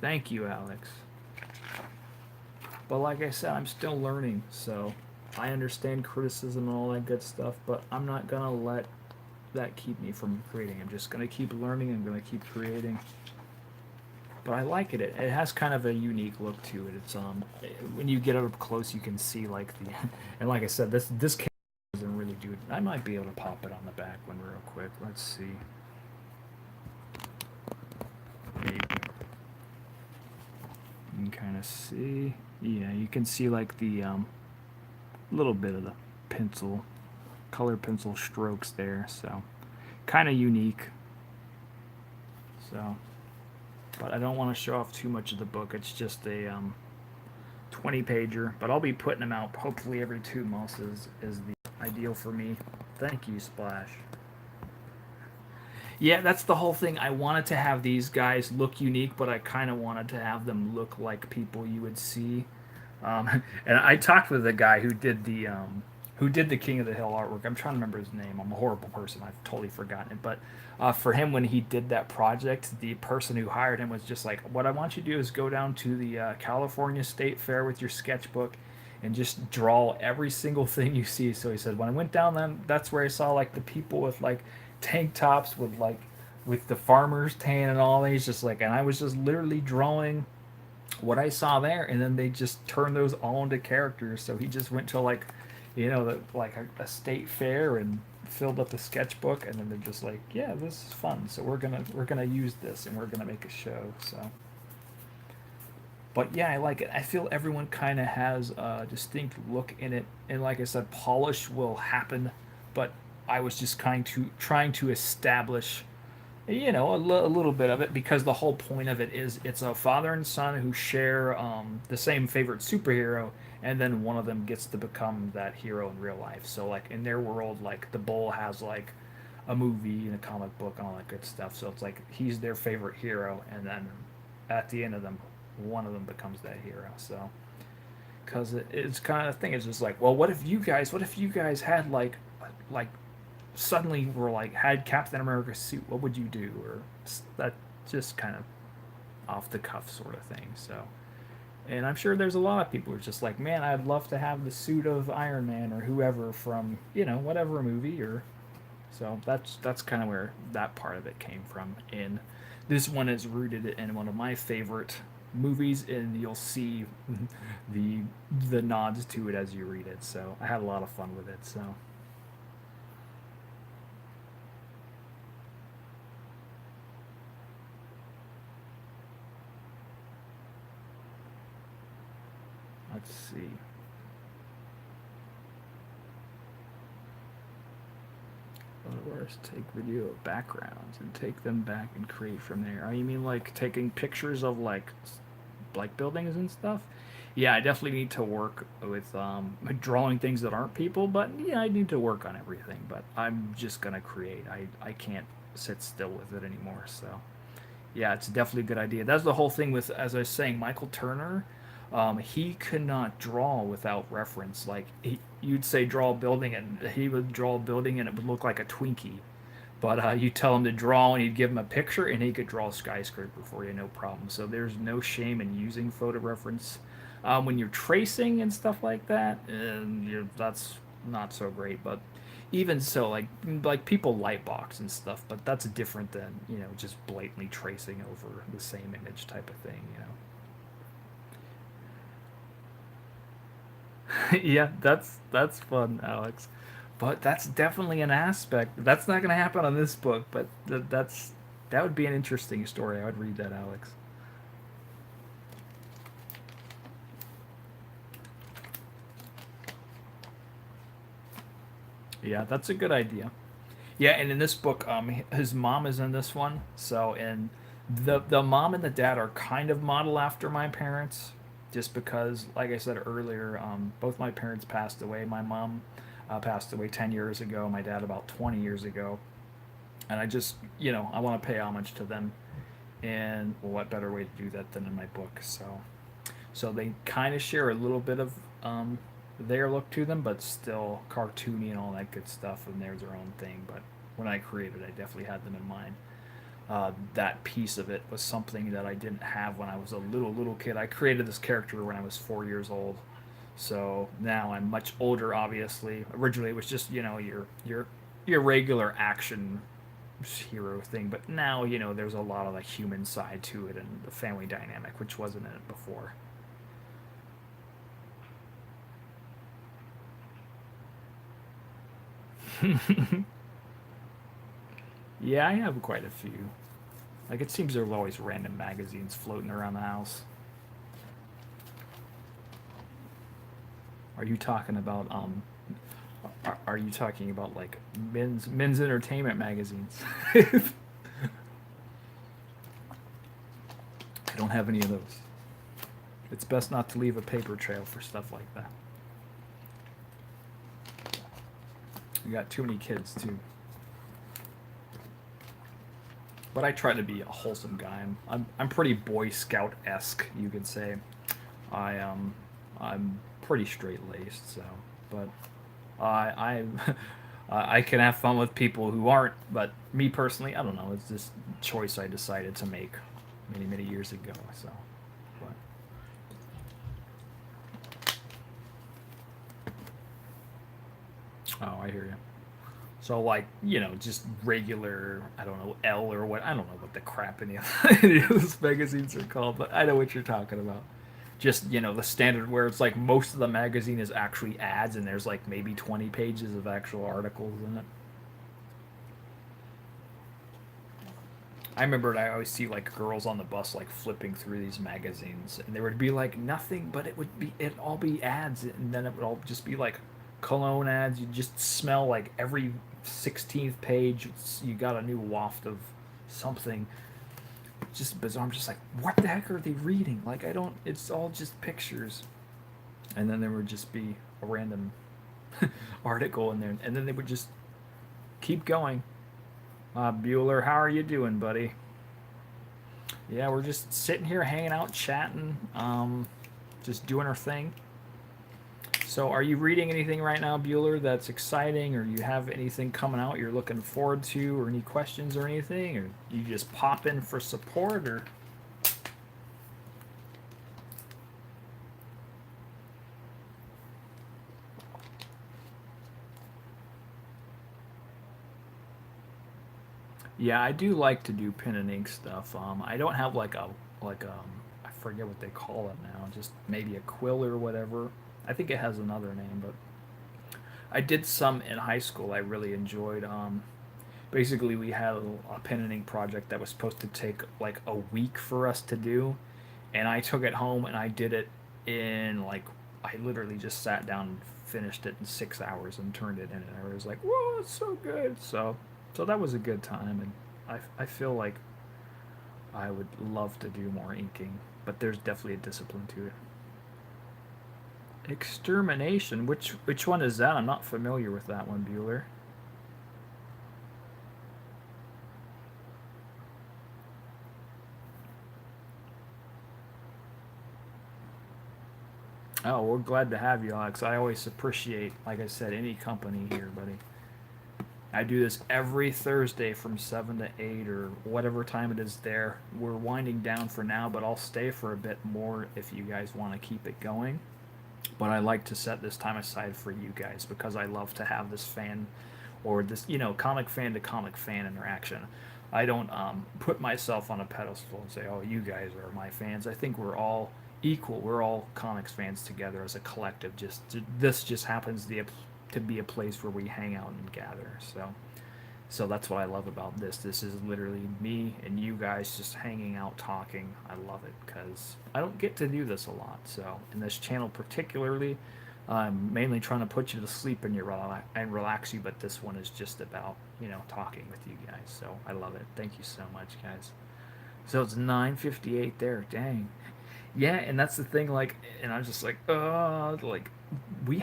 Thank you, Alex. But like I said, I'm still learning, so I understand criticism and all that good stuff, but I'm not gonna let that keep me from creating. I'm just gonna keep learning. I'm gonna keep creating. But I like it. It has kind of a unique look to it. It's when you get up close, you can see like the and like I said, this camera doesn't really do it. I might be able to pop it on the back one real quick. Let's see. Maybe you can kind of see. Yeah, you can see like the little bit of the pencil, color pencil strokes there. So kind of unique. So, but I don't want to show off too much of the book. It's just a 20 pager, but I'll be putting them out hopefully every 2 months is the ideal for me. Thank you, Splash. Yeah, that's the whole thing. I wanted to have these guys look unique, but I kind of wanted to have them look like people you would see. And I talked with the guy who did the King of the Hill artwork. I'm trying to remember his name. I'm a horrible person. I've totally forgotten it. But for him, when he did that project, the person who hired him was just like, "What I want you to do is go down to the California State Fair with your sketchbook, and just draw every single thing you see." So he said, when I went down, that's where I saw like the people with like tank tops with the farmer's tan and all. And he's just like, and I was just literally drawing what I saw there, and then they just turned those all into characters. So he just went to like, like a state fair and filled up the sketchbook, and then they're just like, yeah, this is fun. So we're gonna use this, and we're gonna make a show. So But yeah, I like it. I feel everyone kind of has a distinct look in it, and like I said, polish will happen. But I was just trying to establish, a little bit of it, because the whole point of it is it's a father and son who share the same favorite superhero, and then one of them gets to become that hero in real life. So like in their world, like the bull has like a movie and a comic book and all that good stuff. So it's like he's their favorite hero, and then at the end of them, one of them becomes that hero. So because it's kind of thing. It's just like, well, what if you guys had like suddenly were like had Captain America's suit? What would you do? Or that just kind of off the cuff sort of thing. So. And I'm sure there's a lot of people who are just like, man, I'd love to have the suit of Iron Man or whoever from, whatever movie. Or so that's kind of where that part of it came from. And this one is rooted in one of my favorite movies, and you'll see the the nods to it as you read it. So I had a lot of fun with it. So let's see. Otherwise, take video of backgrounds and take them back and create from there. Oh, you mean like taking pictures of like buildings and stuff? Yeah, I definitely need to work with drawing things that aren't people, but yeah, I need to work on everything. But I'm just gonna create. I can't sit still with it anymore. So yeah, it's definitely a good idea. That's the whole thing with, as I was saying, Michael Turner. He could not draw without reference. Like you'd say, draw a building, and he would draw a building, and it would look like a Twinkie. But you tell him to draw, and you'd give him a picture, and he could draw a skyscraper for you, no problem. So there's no shame in using photo reference. When you're tracing and stuff like that, that's not so great. But even so, like people lightbox and stuff, but that's different than just blatantly tracing over the same image type of thing. Yeah, that's fun, Alex. But that's definitely an aspect. That's not going to happen on this book, but that would be an interesting story. I would read that, Alex. Yeah, that's a good idea. Yeah, and in this book, his mom is in this one. So, and the mom and the dad are kind of model after my parents, just because, like I said earlier, both my parents passed away. My mom passed away 10 years ago. My dad about 20 years ago, and I just I want to pay homage to them. And what better way to do that than in my book? So they kind of share a little bit of their look to them, but still cartoony and all that good stuff, and there's their own thing. But when I created, I definitely had them in mind. That piece of it was something that I didn't have when I was a little kid. I created this character when I was 4 years old, so now I'm much older. Obviously, originally it was just your regular action hero thing, but now there's a lot of the human side to it and the family dynamic, which wasn't in it before. Yeah, I have quite a few. Like it seems there's always random magazines floating around the house. Are you talking about are you talking about like men's entertainment magazines? I don't have any of those. It's best not to leave a paper trail for stuff like that. We got too many kids too. But I try to be a wholesome guy. I'm pretty Boy Scout esque, you could say. I I'm pretty straight laced, so but I I can have fun with people who aren't. But me personally, I don't know. It's this choice I decided to make many years ago. So, but oh, I hear you. So like just regular I don't know L or what I don't know what the crap any of those magazines are called, but I know what you're talking about. Just the standard where it's like most of the magazine is actually ads, and there's like maybe 20 pages of actual articles in it. I remember I always see like girls on the bus like flipping through these magazines, and there would be like nothing, but it'd all be ads, and then it would all just be like cologne ads. You just smell like every 16th page, you got a new waft of something. Just bizarre. I'm just like, what the heck are they reading? Like I don't. It's all just pictures, and then there would just be a random article in there, and then they would just keep going. Bueller, how are you doing, buddy? Yeah, we're just sitting here hanging out, chatting, just doing our thing. So, are you reading anything right now, Bueller, that's exciting, or you have anything coming out you're looking forward to, or any questions or anything, or you just pop in for support, or yeah, I do like to do pen and ink stuff. I don't have I forget what they call it now, just maybe a quill or whatever. I think it has another name, but I did some in high school. I really enjoyed. Basically, we had a pen and ink project that was supposed to take like a week for us to do, and I took it home and I did it in like I literally just sat down and finished it in 6 hours and turned it in, and I was like, "Whoa, it's so good!" So that was a good time, and I feel like I would love to do more inking, but there's definitely a discipline to it. Extermination. Which one is that? I'm not familiar with that one, Bueller. Oh, we're glad to have you, Alex. I always appreciate, like I said, any company here, buddy. I do this every Thursday from 7 to 8 or whatever time it is there. We're winding down for now, but I'll stay for a bit more if you guys want to keep it going. But I like to set this time aside for you guys because I love to have this fan or this, comic fan to comic fan interaction. I don't put myself on a pedestal and say, "Oh, you guys are my fans." I think we're all equal. We're all comics fans together as a collective. This just happens to be a place where we hang out and gather. So that's what I love about this. This is literally me and you guys just hanging out talking. I love it because I don't get to do this a lot. So in this channel particularly, I'm mainly trying to put you to sleep and relax you. But this one is just about talking with you guys. So I love it. Thank you so much, guys. So it's 9:58 there. Dang. Yeah, and that's the thing. Like, and I'm just like, like we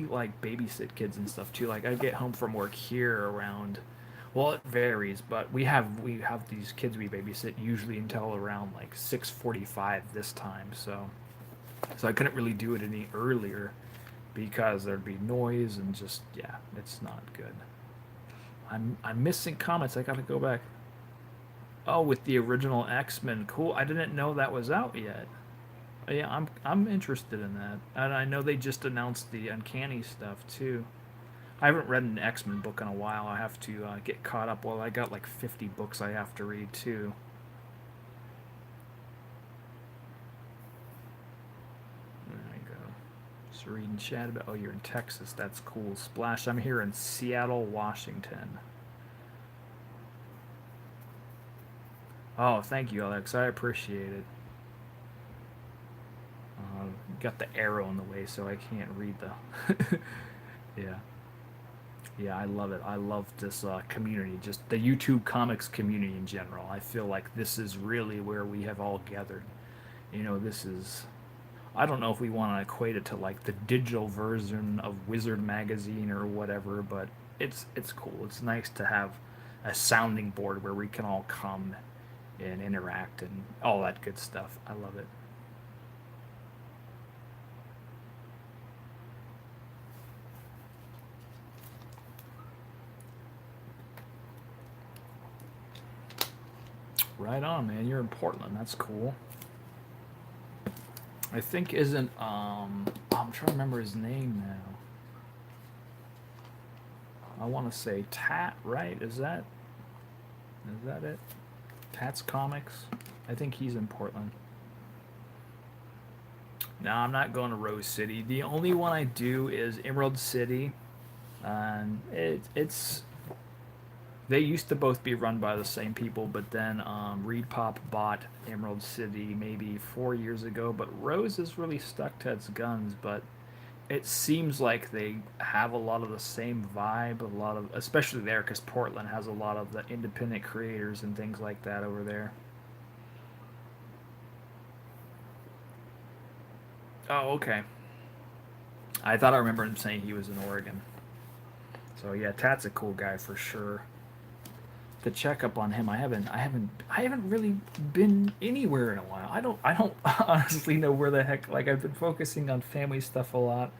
like babysit kids and stuff too. Like I get home from work here around, well, it varies, but we have these kids we babysit usually until around like 6:45 this time. So I couldn't really do it any earlier because there'd be noise and just yeah, it's not good. I'm missing comments. I gotta go back. Oh, with the original X-Men, cool. I didn't know that was out yet. Yeah, I'm interested in that, and I know they just announced the Uncanny stuff too. I haven't read an X Men book in a while. I have to get caught up. Well, I got like 50 books I have to read too. There I go. Just reading chat about. Oh, you're in Texas. That's cool. Splash. I'm here in Seattle, Washington. Oh, thank you, Alex. I appreciate it. Got the arrow in the way, so I can't read the. Yeah. Yeah, I love it. I love this community, just the YouTube comics community in general. I feel like this is really where we have all gathered. This is. I don't know if we want to equate it to like the digital version of Wizard magazine or whatever, but it's cool. It's nice to have a sounding board where we can all come and interact and all that good stuff. I love it. Right on, man. You're in Portland. That's cool. I think isn't I'm trying to remember his name now. I want to say Tat, right? Is that it? Tat's Comics. I think he's in Portland. No, I'm not going to Rose City. The only one I do is Emerald City, and it's they used to both be run by the same people, but then Reed Pop bought Emerald City maybe 4 years ago. But Rose is really stuck to its guns. But it seems like they have a lot of the same vibe, a lot of, especially there, because Portland has a lot of the independent creators and things like that over there. Oh, okay. I thought I remember him saying he was in Oregon. So yeah, Tat's a cool guy for sure. The checkup on him, I haven't really been anywhere in a while. I don't honestly know where the heck. Like I've been focusing on family stuff a lot.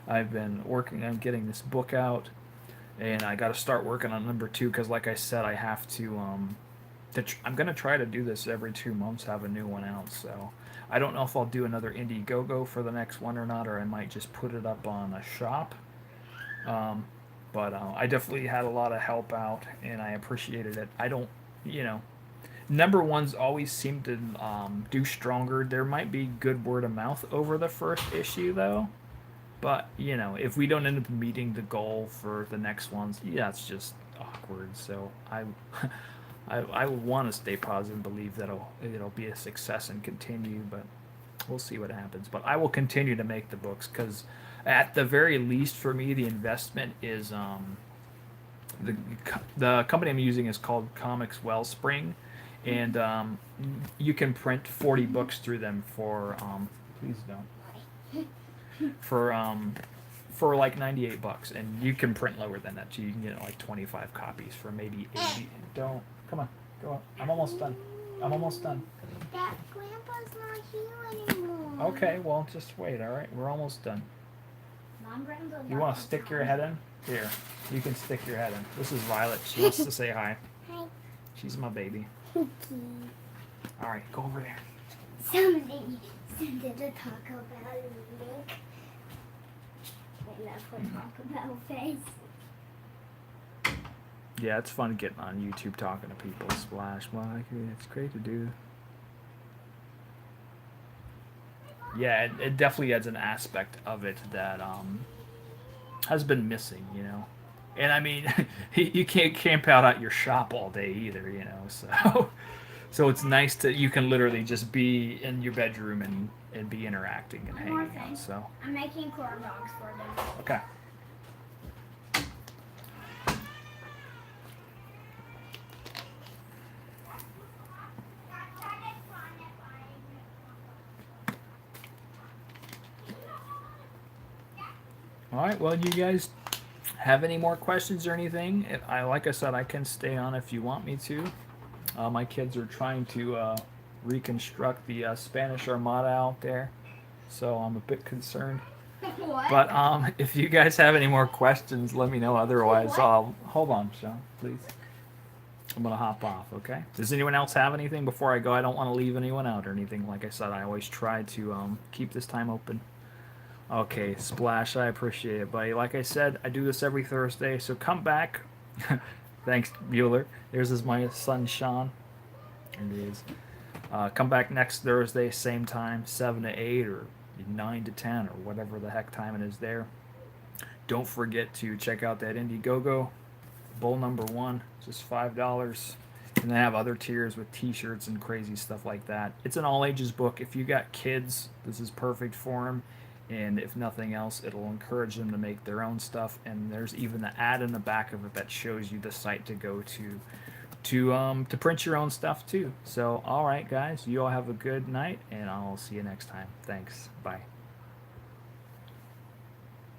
I've been working on getting this book out, and I got to start working on number two because, like I said, I have to. I'm gonna try to do this every 2 months, have a new one out. So I don't know if I'll do another Indiegogo for the next one or not, or I might just put it up on a shop. Um, but I definitely had a lot of help out, and I appreciated it. I don't, you know, number ones always seem to do stronger. There might be good word of mouth over the first issue, though. But if we don't end up meeting the goal for the next ones, yeah, it's just awkward. So I want to stay positive and believe that it'll be a success and continue, but we'll see what happens. But I will continue to make the books because, at the very least, for me, the investment is the the company I'm using is called Comics Wellspring, and you can print 40 books through them for please don't for like $98, and you can print lower than that too. You can get like 25 copies for maybe 80. Don't come on, go on. I'm almost done. I'm almost done. That Grandpa's not here anymore. Okay, well just wait. All right, we're almost done. Mom, Grandpa, You want to stick your head in? Here, you can stick your head in. This is Violet. She wants to say hi. Hi. She's my baby. Okay. All right, go over there. Somebody sent to talk about Link. And that's what talk about face. Yeah, it's fun getting on YouTube talking to people. Splash. Well, it's great to do. Yeah, it definitely adds an aspect of it that has been missing, And I mean, you can't camp out at your shop all day either, So, so it's nice that you can literally just be in your bedroom and be interacting and hanging out. So I'm making corn dogs for them. okay. All right. Well, you guys have any more questions or anything? Like I said, I can stay on if you want me to. My kids are trying to reconstruct the Spanish Armada out there, so I'm a bit concerned. What? But if you guys have any more questions, let me know. Otherwise, I'll hold on, Sean, please. I'm gonna hop off. Okay. Does anyone else have anything before I go? I don't want to leave anyone out or anything. Like I said, I always try to keep this time open. Okay, Splash, I appreciate it, buddy. Like I said, I do this every Thursday, so come back. Thanks, Bueller. There's my son, Sean. There he is. Come back next Thursday, same time, 7 to 8 or 9 to 10 or whatever the heck time it is there. Don't forget to check out that Indiegogo. Bowl number 1, just $5. And they have other tiers with t-shirts and crazy stuff like that. It's an all-ages book. If you got kids, this is perfect for them. And if nothing else, it'll encourage them to make their own stuff. And there's even the ad in the back of it that shows you the site to go to print your own stuff too. So, all right, guys, you all have a good night, and I'll see you next time. Thanks. Bye.